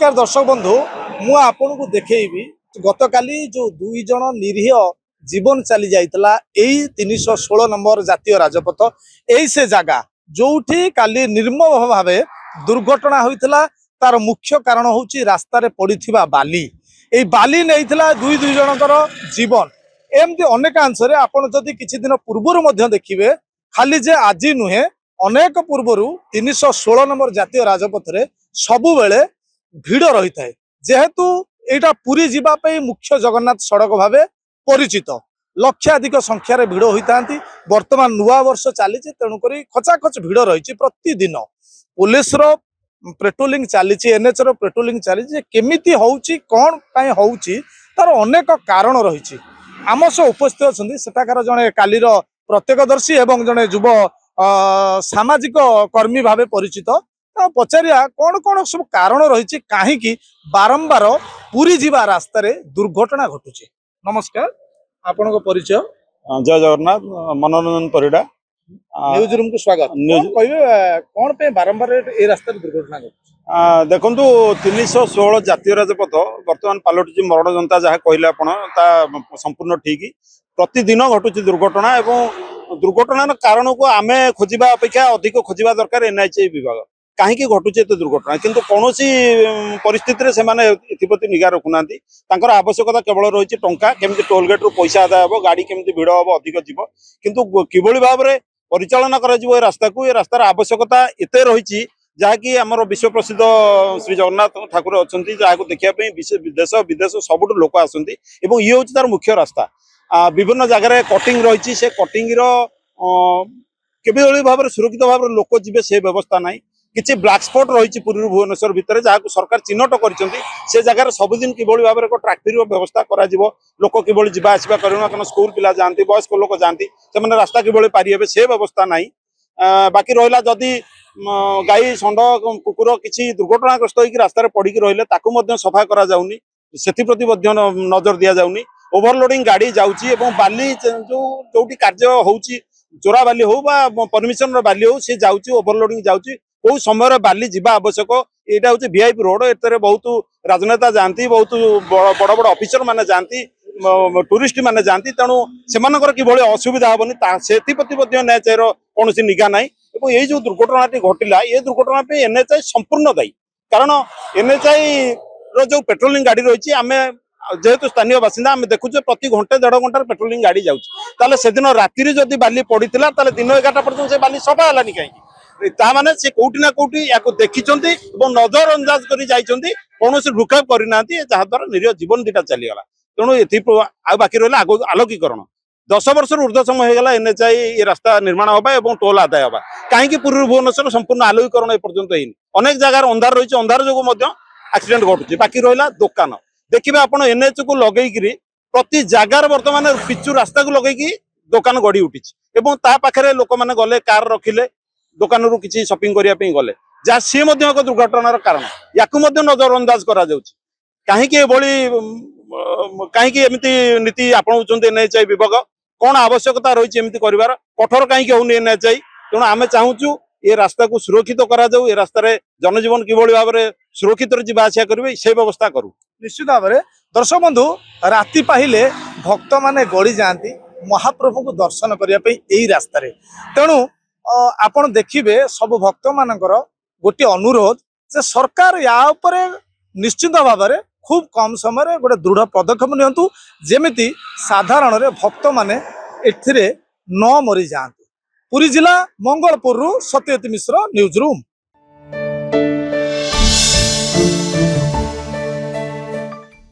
नमस्कार दर्शक बंधु मु आपन को देखी गतकाली जो दुई जन निरीह जीवन चली जाइतला 316 नंबर जातीय राजपथ यही से जगह जोठी काली निर्मम भाव दुर्घटना होइतला। तार मुख्य कारण होची रास्तार पड़िथिबा बाली। एई बाली नैथिला दुई दुई जनकर जीवन। एमती अनेकांश आपन जदि किछि दिन पूर्वरु मध्य देखिबे खाली जे आज नुहे अनेक पूर्वरु 316 नंबर जातीय राजपथ रे सबु बेले भिड़ रही थाए। जेहेतु एटा पुरी जीवा पे मुख्य जगन्नाथ सड़क भावे परिचित लक्षाधिक संख्यार भिड़ होता। वर्तमान नुआ वर्ष चली तेणुक खचाखच भिड़ रही प्रतिदिन पुलिस पेट्रोलिंग चली एनएच पेट्रोलिंग चली केमिति होउची कौन पाई होउची तार अनेक कारण रही। आम सह उपस्थित अच्छा सेठाकार जड़े कालीर प्रत्यक्षदर्शी एवं जड़े युव सामाजिक कर्मी भावे परिचित पचारिया कौन कौन सब कारण रही कहीं बारंबार पूरी जीवा रास्तार दुर्घटना घटुची। नमस्कार आपण परिचय। जय जगन्नाथ मनोरंजन परिडा न्यूज रूम को स्वागत। कहे कौन पे बारंबार ए रास्ता दुर्घटना घटुची? देखंतु 316 जातीय राजपथ वर्तमान पलटुची मरण जनता जहाँ कहले आपण ता संपूर्ण ठीक। प्रतिदिन घटुची दुर्घटना एवं दुर्घटनार कारण को आमे खोजिबा अपेक्षा अधिक खोजिबा दरकार एनएचए विभाग कहीं घटुचे एत दुर्घटना किंतु कौन परिस्थिति से एप्रति निगा रखुना। आवश्यकता केवल रही टंका केमती टोल गेट रु पैसा आदाय हम गाड़ी केमती भिड़ हम अधिक जीव किंतु किभली भाव में परिचालना कर रास्ता को ये रास्तार आवश्यकता एत रही जहाँकि आमर विश्व प्रसिद्ध श्री जगन्नाथ ठाकुर अच्छा जहाँ देखा देश विदेश सबुठ लोक आसती ये हूँ तार मुख्य रास्ता। विभिन्न जगह कटिंग रही से कटिंग केवल भाव सुरक्षित भाव लोक जी से व्यवस्था ना किसी ब्लैक स्पॉट रही पुरी भुवनेश्वर भितर जहाँ सरकार चिन्हट कर जगह सबुदिन किभली भाव में एक ट्रैफिक व्यवस्था करा लोक किभली जीवा आसवा कारण स्कूल पिला जाती वयस्क लोक जाती से रास्ता किभली पारि से व्यवस्था ना। बाकी रहा जदि गाई षंड कुकुर किसी दुर्घटनाग्रस्त होकर रास्तार पड़ी रही सफा करा जाउनी सेप्रति नजर दि जाउनी। ओभरलोडिंग गाड़ी जाउची एवं बाली जो कार्य होउची चोरा बाली हो परमिशन बाली हो सी जाउची ओभरलोडिंग जाउची कौ समय बाली जीवा आवश्यक। यहाँ हूँ वीआईपी रोड एत बहुत राजनेता जाती बहुत बड़ बड़ ऑफिसर माने जाती टूरिस्ट माने जाती तेणु से किभली असुविधा हेनी से एनएचआई कौन निगा ना। ये जो दुर्घटना घटला ये दुर्घटना पे एनएचआई संपूर्ण दायी कारण एनएचआई जो पेट्रोलिंग गाड़ी रही आम जेहेतु स्थानीय बासिंदा आम देखुचे प्रति घंटे 1.5 घंटार पेट्रोलिंग गाड़ी जाऊँगी से दिन राति जदि बाली पड़ता दिन 11टा पर्यटन से बाली सफा है कहीं ताने से कौटी ना कौटी या देखी नजर अंदाज कर कौन भूक्षेप करना जहाद्वारा निरीह जीवन दीटा चलीगला। तेणु ये बाकी रहा आलोकीकरण 10 वर्ष ऊर्ध्व समय होगा एनएचआई ये रास्ता निर्माण होगा और टोल आदाय होगा कहीं पूर्व भुवनेश्वर संपूर्ण आलोकीकरण एपर्यंत होनी अनेक जगह अंधार रही अंधार जो एक्सीडेंट घटुची। बाकी रहा दुकान देखिए आप एनएच को लगेगी प्रति जगार बर्तमान पिचु रास्ता को लगेगी दुकान गड़ी उठी पाखे लोक मैंने गले कार रखिले दुकान रू किसी शॉपिंग करने गले जहाँ सी एक दुर्घटनार कारण या नजर अंदाज करा कहीं कहीं एमती नीति आपणाउं एनएचआई विभाग कौन आवश्यकता रही एमती कर कठोर कहीं होनी एनएचआई। तेणु आम चाहूँ ये रास्ता को सुरक्षित करा जाऊ ये रास्तार जनजीवन किभली भाव में सुरक्षित जीवा आसिया करेंगे से व्यवस्था करूँ। निश्चित भाव में दर्शक बंधु राति पाहिले भक्त माने गड़ी जाती महाप्रभु को दर्शन करने यही रास्तार। तेणु आपण देखिए सब भक्त मानकर गोटे अनुरोध जे सरकार या उपरे निश्चित भाव में खूब कम समय गोटे दृढ़ पदक्षेप नियंतु जेमिति साधारण भक्त माने एथिरे न मरी जातु। पुरी जिला मंगलपुर सत्यजित मिश्र न्यूज रूम।